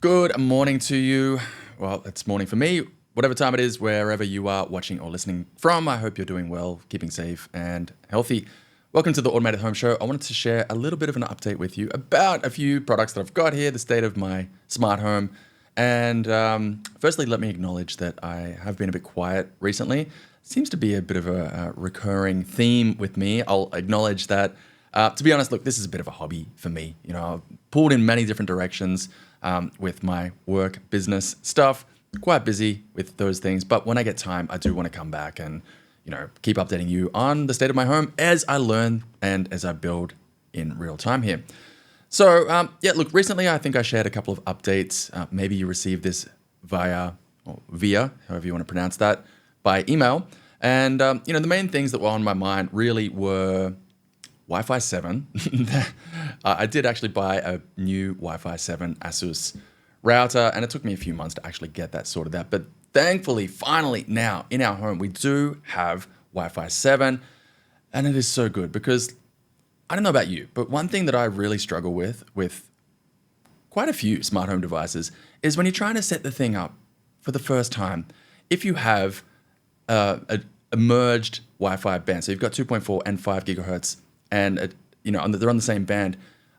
Good morning to you. Well, it's morning for me. Whatever time it is, wherever you are watching or listening from, I hope you're doing well, keeping safe and healthy. Welcome to the Automated Home Show. I wanted to share a little bit of an update with you about a few products that I've got here, the state of my smart home. And firstly, let me acknowledge that I have been a bit quiet recently. Seems to be a bit of a recurring theme with me. I'll acknowledge that. To be honest, look, this is a bit of a hobby for me. You know, I've pulled in many different directions with my work, business stuff. Quite busy with those things, but when I get time, I do want to come back and, keep updating you on the state of my home as I learn and as I build in real time here. So, look, recently I think I shared a couple of updates. Maybe you received this via, however you want to pronounce that, by email. And, the main things that were on my mind really were Wi-Fi 7. I did actually buy a new Wi-Fi 7 Asus router, and it took me a few months to actually get that sorted out. But thankfully, finally, now in our home, we do have Wi-Fi 7, and it is so good because I don't know about you, but one thing that I really struggle with quite a few smart home devices is when you're trying to set the thing up for the first time. If you have a merged Wi-Fi band, so you've got 2.4 and 5 gigahertz, and they're on the same band,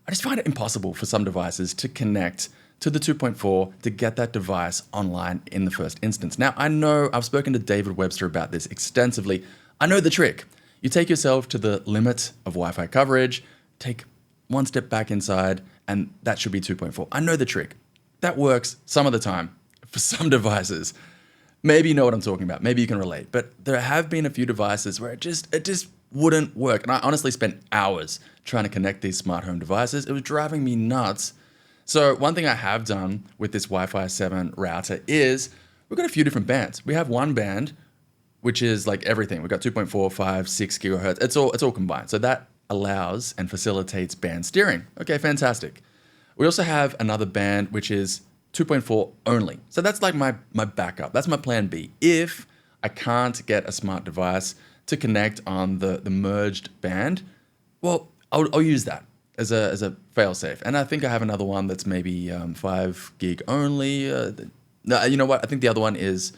I just find it impossible for some devices to connect to the 2.4 to get that device online in the first instance. Now, I know I've spoken to David Webster about this extensively. I know the trick. You take yourself to the limit of Wi-Fi coverage, take one step back inside, and that should be 2.4. I know the trick. That works some of the time for some devices. Maybe you know what I'm talking about. Maybe you can relate. But there have been a few devices where it just wouldn't work. And I honestly spent hours trying to connect these smart home devices. It was driving me nuts. So one thing I have done with this Wi-Fi 7 router is we've got a few different bands. We have one band, which is like everything. We've got 2.4, 5, 6 gigahertz. It's all combined. So that allows and facilitates band steering. Okay, fantastic. We also have another band, which is 2.4 only. So that's like my backup. That's my plan B. If I can't get a smart device to connect on the merged band, well, I'll use that as a fail-safe. And I think I have another one that's maybe 5 gig only. No, you know what? I think the other one is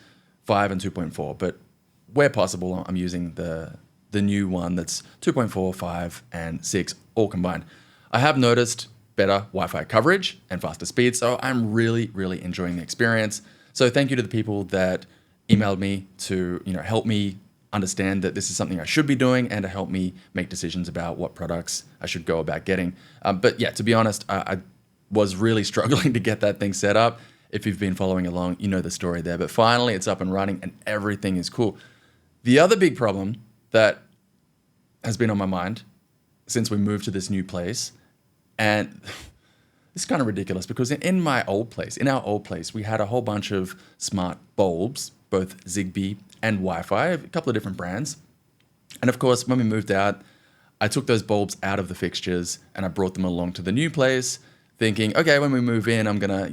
5 and 2.4. But where possible, I'm using the new one that's 2.4, 5, and 6 all combined. I have noticed better Wi-Fi coverage and faster speed, so I'm really, really enjoying the experience. So thank you to the people that emailed me to help me understand that this is something I should be doing and to help me make decisions about what products I should go about getting. But yeah, to be honest, I was really struggling to get that thing set up. If you've been following along, you know the story there. But finally, it's up and running and everything is cool. The other big problem that has been on my mind since we moved to this new place, and it's kind of ridiculous because in our old place, we had a whole bunch of smart bulbs, both Zigbee and Wi-Fi, a couple of different brands. And of course, when we moved out, I took those bulbs out of the fixtures and I brought them along to the new place, thinking, okay, when we move in, I'm gonna,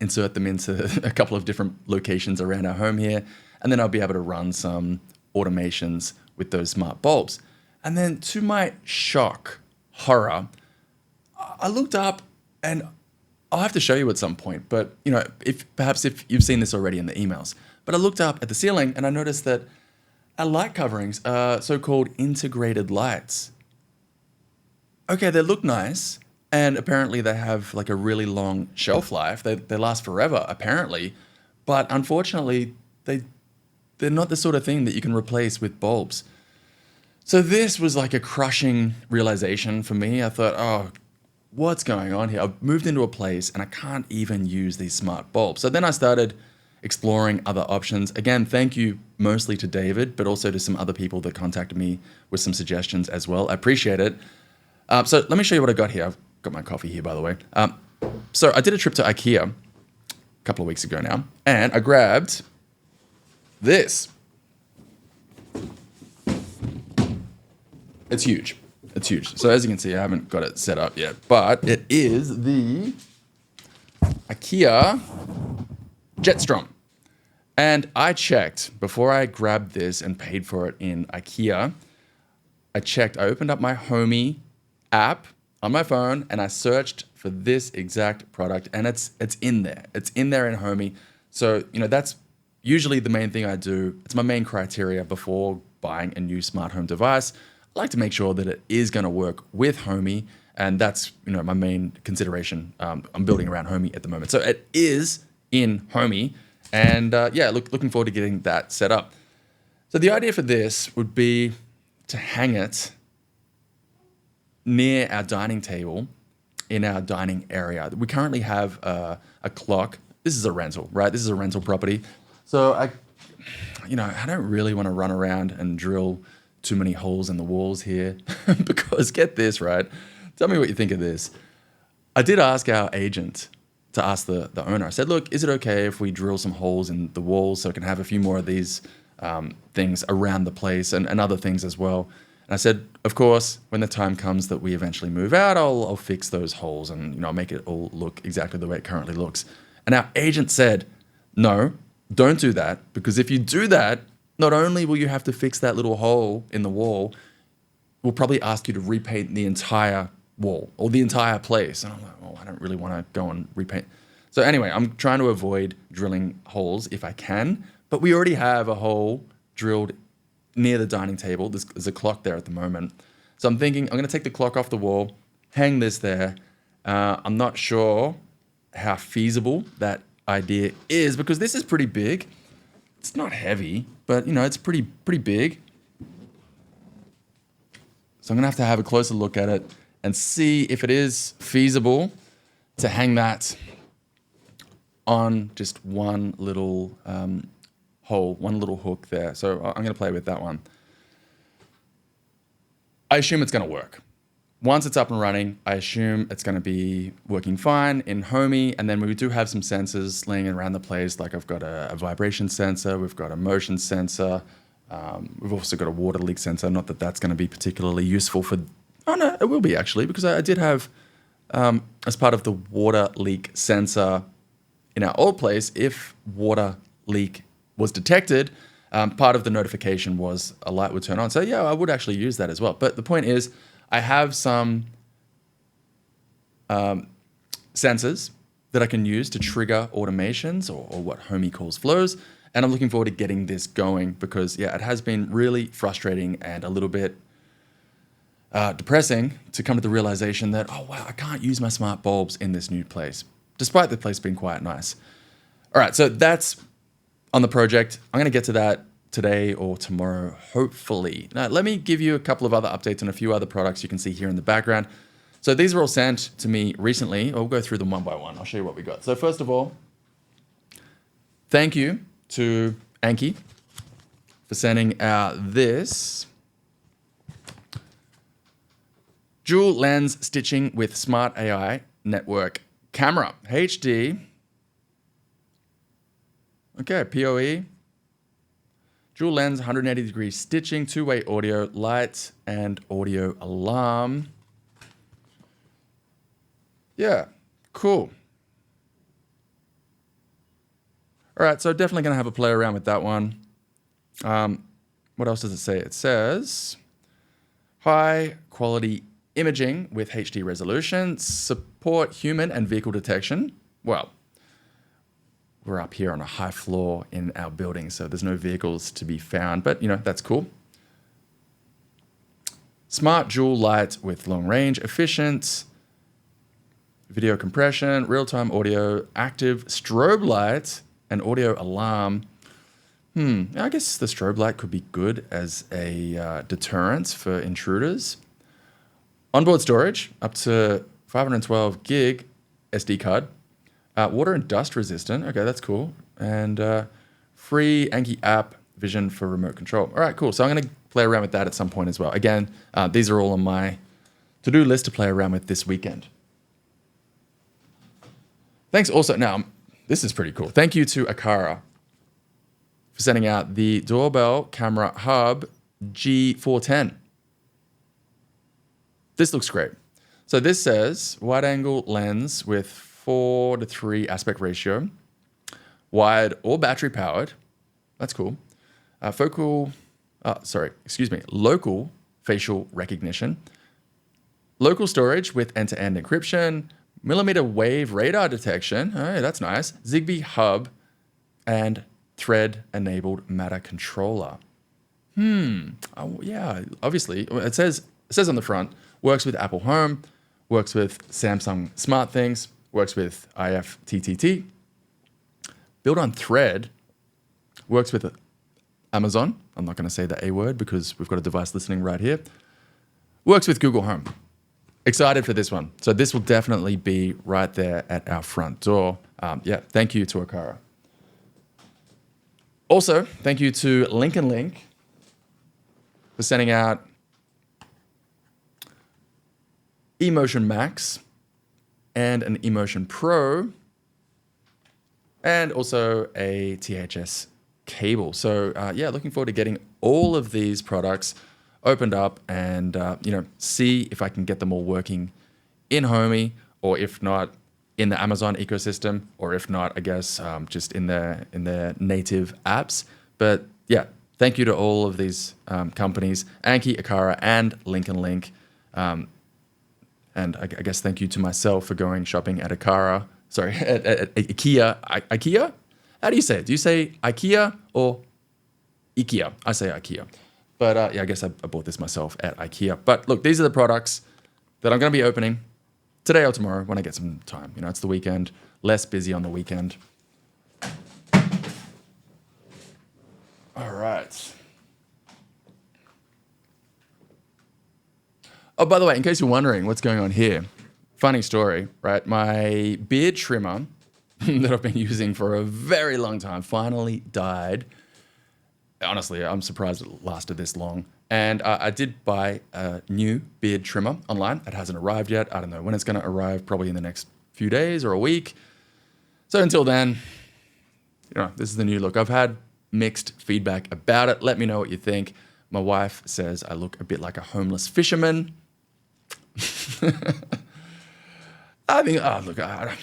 insert them into a couple of different locations around our home here, and then I'll be able to run some automations with those smart bulbs. And then to my horror, I looked up, and I'll have to show you at some point, but if you've seen this already in the emails, but I looked up at the ceiling and I noticed that our light coverings are so-called integrated lights. Okay, they look nice, and apparently they have like a really long shelf life. They last forever, apparently, but unfortunately, they're not the sort of thing that you can replace with bulbs. So this was like a crushing realization for me. I thought, oh, what's going on here? I've moved into a place and I can't even use these smart bulbs. So then I started exploring other options. Again, thank you mostly to David, but also to some other people that contacted me with some suggestions as well. I appreciate it. So let me show you what I got here. I've got my coffee here, by the way. So I did a trip to IKEA a couple of weeks ago now, and I grabbed this. It's huge. It's huge. So as you can see, I haven't got it set up yet, but it is the IKEA Jetstrom. And I checked before I grabbed this and paid for it in IKEA. I opened up my Homey app on my phone and I searched for this exact product, and it's in there. It's in there in Homey. So, that's usually the main thing I do. It's my main criteria before buying a new smart home device. I like to make sure that it is going to work with Homey, and that's my main consideration. I'm building around Homey at the moment, so it is in Homey, and looking forward to getting that set up. So the idea for this would be to hang it near our dining table in our dining area. We currently have a clock. This is a rental, right? This is a rental property. So I don't really want to run around and drill too many holes in the walls here because get this, right? Tell me what you think of this. I did ask our agent to ask the owner. I said, look, is it okay if we drill some holes in the walls so I can have a few more of these things around the place and other things as well? And I said, of course, when the time comes that we eventually move out, I'll fix those holes and I'll make it all look exactly the way it currently looks. And our agent said, no, don't do that, because if you do that, not only will you have to fix that little hole in the wall, we'll probably ask you to repaint the entire wall or the entire place. And I'm like, oh, I don't really want to go and repaint. So anyway, I'm trying to avoid drilling holes if I can, but we already have a hole drilled near the dining table. There's a clock there at the moment. So I'm thinking I'm going to take the clock off the wall, hang this there. I'm not sure how feasible that idea is because this is pretty big. It's not heavy, but it's pretty big. So I'm going to have a closer look at it and see if it is feasible to hang that on just one little hole, one little hook there. So I'm going to play with that one. I assume it's going to work. Once it's up and running, I assume it's going to be working fine in Homey. And then we do have some sensors laying around the place. Like I've got a vibration sensor. We've got a motion sensor. We've also got a water leak sensor. Not that that's going to be particularly useful for... Oh, no, it will be actually, because I did have, as part of the water leak sensor in our old place, if water leak was detected, part of the notification was a light would turn on. So yeah, I would actually use that as well. But the point is, I have some sensors that I can use to trigger automations or what Homey calls flows. And I'm looking forward to getting this going because, yeah, it has been really frustrating and a little bit depressing to come to the realization that, oh, wow, I can't use my smart bulbs in this new place, despite the place being quite nice. All right, so that's on the project. I'm going to get to that today or tomorrow, hopefully. Now, let me give you a couple of other updates on a few other products you can see here in the background. So these were all sent to me recently. I'll go through them one by one. I'll show you what we got. So first of all, thank you to Anki for sending out this dual lens stitching with smart AI network camera, HD. Okay, PoE. Dual lens, 180 degree stitching, two-way audio, light and audio alarm. Yeah, cool. All right, so definitely going to have a play around with that one. What else does it say? It says high quality imaging with HD resolution, support human and vehicle detection. Well, we're up here on a high floor in our building, so there's no vehicles to be found, but that's cool. Smart dual light with long range, efficient video compression, real-time audio, active strobe light, and audio alarm. I guess the strobe light could be good as a deterrent for intruders. Onboard storage, up to 512 gig SD card. Water and dust resistant. Okay, that's cool. And free Anki app vision for remote control. All right, cool. So I'm going to play around with that at some point as well. Again, these are all on my to-do list to play around with this weekend. Thanks also. Now, this is pretty cool. Thank you to Akara for sending out the doorbell camera hub G410. This looks great. So this says wide angle lens with 4:3 aspect ratio, wide or battery powered. That's cool. Local facial recognition, local storage with end-to-end encryption, millimeter wave radar detection. Oh, that's nice. Zigbee hub and thread-enabled Matter controller. Oh, yeah, obviously. It says on the front, works with Apple Home, works with Samsung SmartThings, works with IFTTT. Built on Thread, works with Amazon. I'm not going to say the A word because we've got a device listening right here. Works with Google Home. Excited for this one. So this will definitely be right there at our front door. Yeah, thank you to Aqara. Also, thank you to Link for sending out eMotion Max and an eMotion Pro and also a THS cable. So yeah, looking forward to getting all of these products opened up and see if I can get them all working in Homey, or if not in the Amazon ecosystem, or if not, I guess just in their native apps. But yeah, thank you to all of these companies, Anki, Aqara, and Link. And I guess thank you to myself for going shopping at Aqara. Sorry, at IKEA. IKEA? How do you say it? Do you say IKEA or IKEA? I say IKEA. But yeah, I guess I bought this myself at IKEA. But look, these are the products that I'm going to be opening today or tomorrow when I get some time. You know, it's the weekend, less busy on the weekend. All right. Oh, by the way, in case you're wondering what's going on here, funny story, right? My beard trimmer that I've been using for a very long time finally died. Honestly, I'm surprised it lasted this long. And I did buy a new beard trimmer online. It hasn't arrived yet. I don't know when it's going to arrive, probably in the next few days or a week. So until then, this is the new look. I've had mixed feedback about it. Let me know what you think. My wife says I look a bit like a homeless fisherman. I think, look, I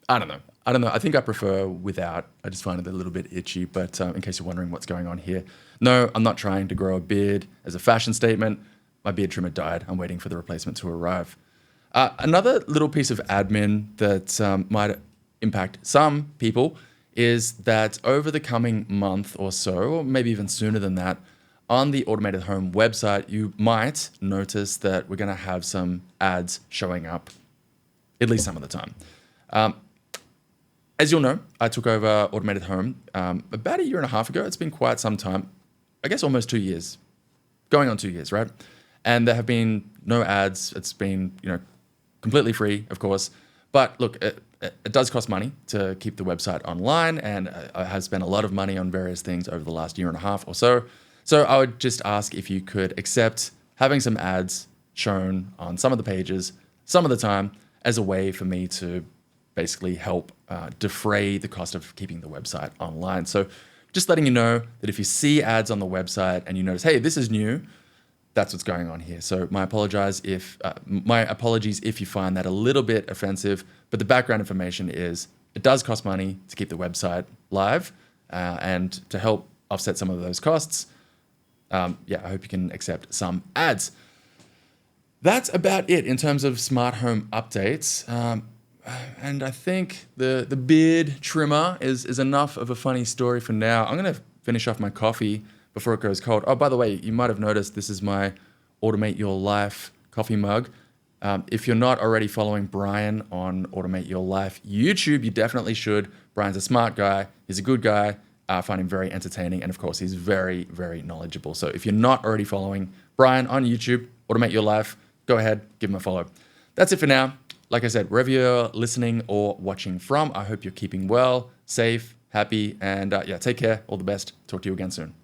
don't know. I think I prefer without. I just find it a little bit itchy. But in case you're wondering what's going on here, no, I'm not trying to grow a beard as a fashion statement. My beard trimmer died. I'm waiting for the replacement to arrive. Another little piece of admin that might impact some people is that over the coming month or so, or maybe even sooner than that, on the Automated Home website, you might notice that we're going to have some ads showing up, at least some of the time. As you'll know, I took over Automated Home about 1.5 years ago. It's been quite some time. I guess almost 2 years. Going on 2 years, right? And there have been no ads. It's been, completely free, of course. But look, it does cost money to keep the website online, and I have spent a lot of money on various things over the last 1.5 years or so. So I would just ask if you could accept having some ads shown on some of the pages some of the time as a way for me to basically help defray the cost of keeping the website online. So just letting you know that if you see ads on the website and you notice, hey, this is new, that's what's going on here. So my apologies if you find that a little bit offensive, but the background information is it does cost money to keep the website live, and to help offset some of those costs, I hope you can accept some ads. That's about it in terms of smart home updates. And I think the beard trimmer is enough of a funny story for now. I'm going to finish off my coffee before it goes cold. Oh, by the way, you might have noticed this is my Automate Your Life coffee mug. If you're not already following Brian on Automate Your Life YouTube, you definitely should. Brian's a smart guy. He's a good guy. I find him very entertaining. And of course, he's very, very knowledgeable. So if you're not already following Brian on YouTube, Automate Your Life, go ahead, give him a follow. That's it for now. Like I said, wherever you're listening or watching from, I hope you're keeping well, safe, happy, and take care. All the best. Talk to you again soon.